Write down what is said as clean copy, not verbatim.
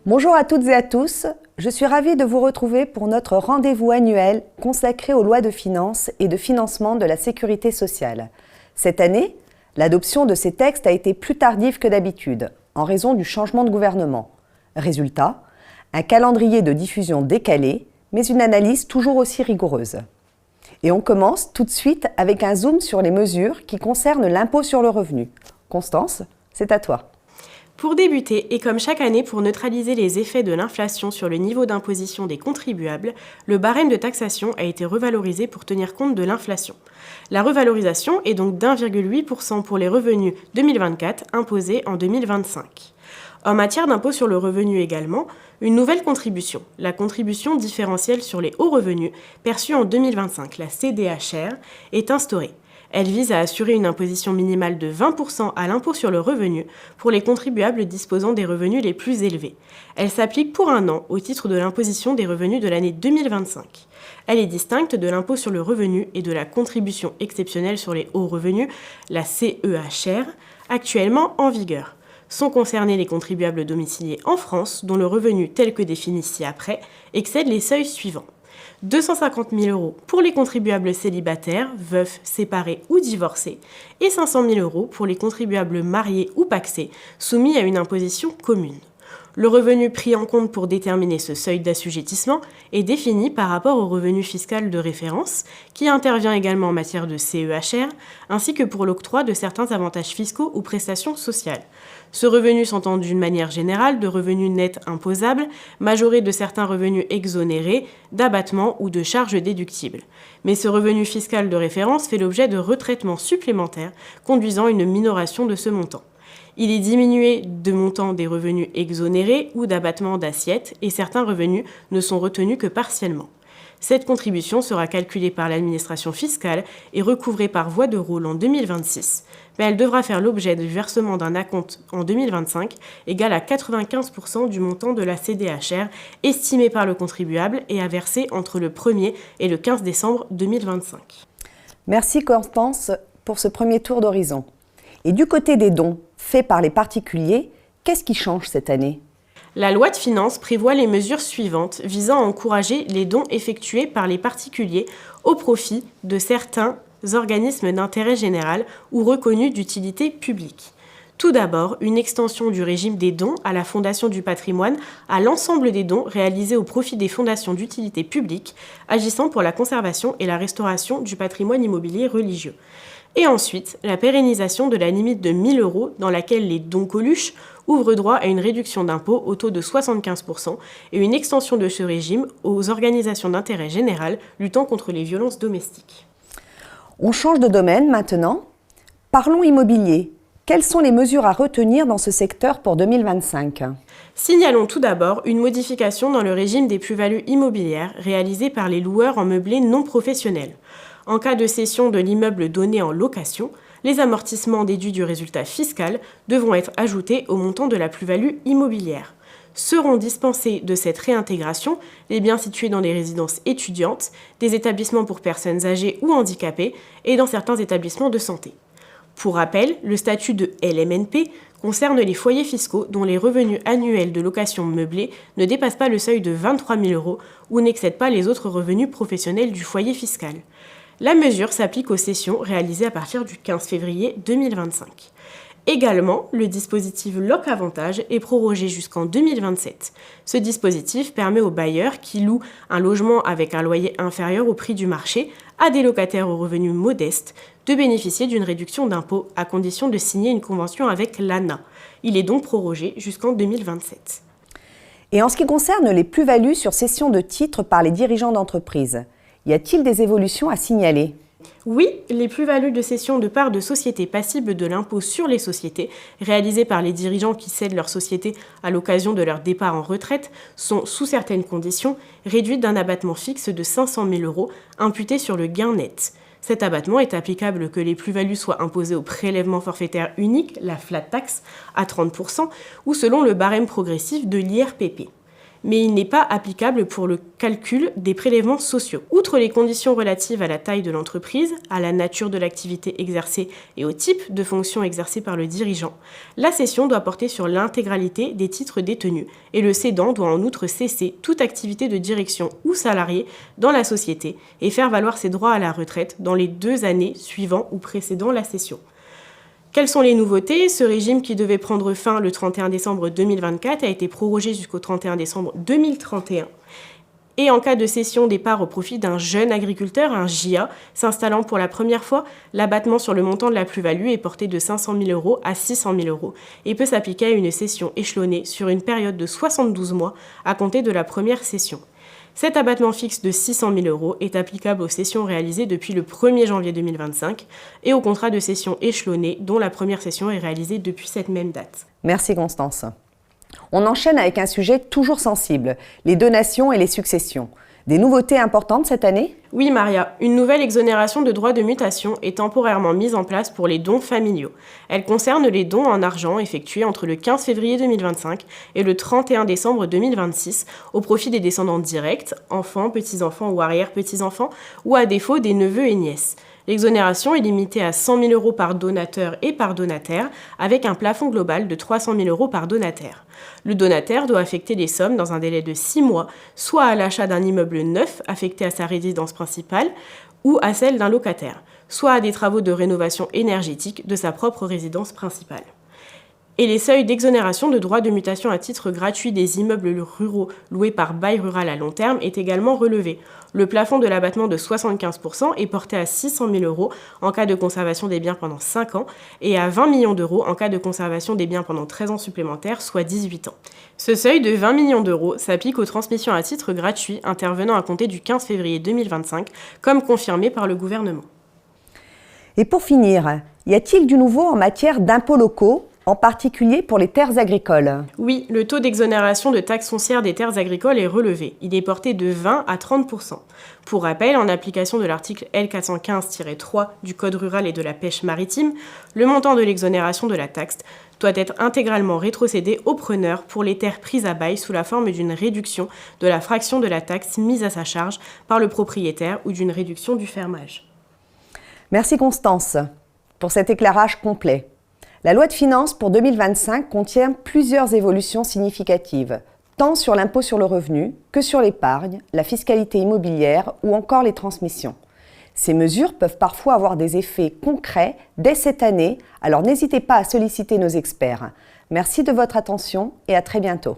Bonjour à toutes et à tous, je suis ravie de vous retrouver pour notre rendez-vous annuel consacré aux lois de finances et de financement de la sécurité sociale. Cette année, l'adoption de ces textes a été plus tardive que d'habitude, en raison du changement de gouvernement. Résultat, un calendrier de diffusion décalé, mais une analyse toujours aussi rigoureuse. Et on commence tout de suite avec un zoom sur les mesures qui concernent l'impôt sur le revenu. Constance, c'est à toi. Pour débuter, et comme chaque année pour neutraliser les effets de l'inflation sur le niveau d'imposition des contribuables, le barème de taxation a été revalorisé pour tenir compte de l'inflation. La revalorisation est donc d'1,8% pour les revenus 2024 imposés en 2025. En matière d'impôt sur le revenu également, une nouvelle contribution, la contribution différentielle sur les hauts revenus, perçue en 2025, la CDHR, est instaurée. Elle vise à assurer une imposition minimale de 20% à l'impôt sur le revenu pour les contribuables disposant des revenus les plus élevés. Elle s'applique pour un an au titre de l'imposition des revenus de l'année 2025. Elle est distincte de l'impôt sur le revenu et de la contribution exceptionnelle sur les hauts revenus, la CEHR, actuellement en vigueur. Sont concernés les contribuables domiciliés en France dont le revenu tel que défini ci-après excède les seuils suivants. 250 000 € pour les contribuables célibataires, veufs, séparés ou divorcés, et 500 000 € pour les contribuables mariés ou pacsés, soumis à une imposition commune. Le revenu pris en compte pour déterminer ce seuil d'assujettissement est défini par rapport au revenu fiscal de référence, qui intervient également en matière de CEHR, ainsi que pour l'octroi de certains avantages fiscaux ou prestations sociales. Ce revenu s'entend d'une manière générale de revenus nets imposables, majorés de certains revenus exonérés, d'abattements ou de charges déductibles. Mais ce revenu fiscal de référence fait l'objet de retraitements supplémentaires, conduisant à une minoration de ce montant. Il est diminué de montant des revenus exonérés ou d'abattement d'assiette et certains revenus ne sont retenus que partiellement. Cette contribution sera calculée par l'administration fiscale et recouvrée par voie de rôle en 2026, mais elle devra faire l'objet du versement d'un acompte en 2025 égal à 95% du montant de la CDHR estimé par le contribuable et à verser entre le 1er et le 15 décembre 2025. Merci Constance pour ce premier tour d'horizon. Et du côté des dons faits par les particuliers, qu'est-ce qui change cette année ? La loi de finances prévoit les mesures suivantes visant à encourager les dons effectués par les particuliers au profit de certains organismes d'intérêt général ou reconnus d'utilité publique. Tout d'abord, une extension du régime des dons à la Fondation du patrimoine à l'ensemble des dons réalisés au profit des fondations d'utilité publique agissant pour la conservation et la restauration du patrimoine immobilier religieux. Et ensuite, la pérennisation de la limite de 1 000 € dans laquelle les dons Coluche ouvrent droit à une réduction d'impôt au taux de 75% et une extension de ce régime aux organisations d'intérêt général luttant contre les violences domestiques. On change de domaine maintenant. Parlons immobilier. Quelles sont les mesures à retenir dans ce secteur pour 2025 ? Signalons tout d'abord une modification dans le régime des plus-values immobilières réalisées par les loueurs en meublé non professionnel. En cas de cession de l'immeuble donné en location, les amortissements déduits du résultat fiscal devront être ajoutés au montant de la plus-value immobilière. Seront dispensés de cette réintégration les biens situés dans les résidences étudiantes, des établissements pour personnes âgées ou handicapées et dans certains établissements de santé. Pour rappel, le statut de LMNP concerne les foyers fiscaux dont les revenus annuels de location meublée ne dépassent pas le seuil de 23 000 € ou n'excèdent pas les autres revenus professionnels du foyer fiscal. La mesure s'applique aux cessions réalisées à partir du 15 février 2025. Également, le dispositif Loc-Avantage est prorogé jusqu'en 2027. Ce dispositif permet aux bailleurs qui louent un logement avec un loyer inférieur au prix du marché à des locataires aux revenus modestes de bénéficier d'une réduction d'impôt à condition de signer une convention avec l'ANA. Il est donc prorogé jusqu'en 2027. Et en ce qui concerne les plus-values sur cession de titres par les dirigeants d'entreprise, y a-t-il des évolutions à signaler ? Oui, les plus-values de cession de parts de sociétés passibles de l'impôt sur les sociétés, réalisées par les dirigeants qui cèdent leur société à l'occasion de leur départ en retraite, sont, sous certaines conditions, réduites d'un abattement fixe de 500 000 € imputé sur le gain net. Cet abattement est applicable que les plus-values soient imposées au prélèvement forfaitaire unique, la flat tax, à 30%, ou selon le barème progressif de l'IRPP. mais il n'est pas applicable pour le calcul des prélèvements sociaux. Outre les conditions relatives à la taille de l'entreprise, à la nature de l'activité exercée et au type de fonction exercée par le dirigeant, la cession doit porter sur l'intégralité des titres détenus et le cédant doit en outre cesser toute activité de direction ou salarié dans la société et faire valoir ses droits à la retraite dans les 2 années suivant ou précédant la cession. Quelles sont les nouveautés ? Ce régime qui devait prendre fin le 31 décembre 2024 a été prorogé jusqu'au 31 décembre 2031. Et en cas de cession des parts au profit d'un jeune agriculteur, un JA, s'installant pour la première fois, l'abattement sur le montant de la plus-value est porté de 500 000 € à 600 000 € et peut s'appliquer à une cession échelonnée sur une période de 72 mois à compter de la première cession. Cet abattement fixe de 600 000 € est applicable aux cessions réalisées depuis le 1er janvier 2025 et aux contrats de cession échelonnés dont la première cession est réalisée depuis cette même date. Merci Constance. On enchaîne avec un sujet toujours sensible, les donations et les successions. Des nouveautés importantes cette année ? Oui Maria, une nouvelle exonération de droits de mutation est temporairement mise en place pour les dons familiaux. Elle concerne les dons en argent effectués entre le 15 février 2025 et le 31 décembre 2026 au profit des descendants directs, enfants, petits-enfants ou arrière-petits-enfants, ou à défaut des neveux et nièces. L'exonération est limitée à 100 000 € par donateur et par donataire, avec un plafond global de 300 000 € par donataire. Le donataire doit affecter les sommes dans un délai de 6 mois, soit à l'achat d'un immeuble neuf affecté à sa résidence principale ou à celle d'un locataire, soit à des travaux de rénovation énergétique de sa propre résidence principale. Et les seuils d'exonération de droits de mutation à titre gratuit des immeubles ruraux loués par bail rural à long terme est également relevé. Le plafond de l'abattement de 75% est porté à 600 000 € en cas de conservation des biens pendant 5 ans et à 20 millions d'euros en cas de conservation des biens pendant 13 ans supplémentaires, soit 18 ans. Ce seuil de 20 millions d'euros s'applique aux transmissions à titre gratuit intervenant à compter du 15 février 2025, comme confirmé par le gouvernement. Et pour finir, y a-t-il du nouveau en matière d'impôts locaux ? En particulier pour les terres agricoles. Oui, le taux d'exonération de taxes foncières des terres agricoles est relevé. Il est porté de 20 à 30%. Pour rappel, en application de l'article L415-3 du Code rural et de la pêche maritime, le montant de l'exonération de la taxe doit être intégralement rétrocédé au preneur pour les terres prises à bail sous la forme d'une réduction de la fraction de la taxe mise à sa charge par le propriétaire ou d'une réduction du fermage. Merci Constance pour cet éclairage complet. La loi de finances pour 2025 contient plusieurs évolutions significatives, tant sur l'impôt sur le revenu que sur l'épargne, la fiscalité immobilière ou encore les transmissions. Ces mesures peuvent parfois avoir des effets concrets dès cette année, alors n'hésitez pas à solliciter nos experts. Merci de votre attention et à très bientôt.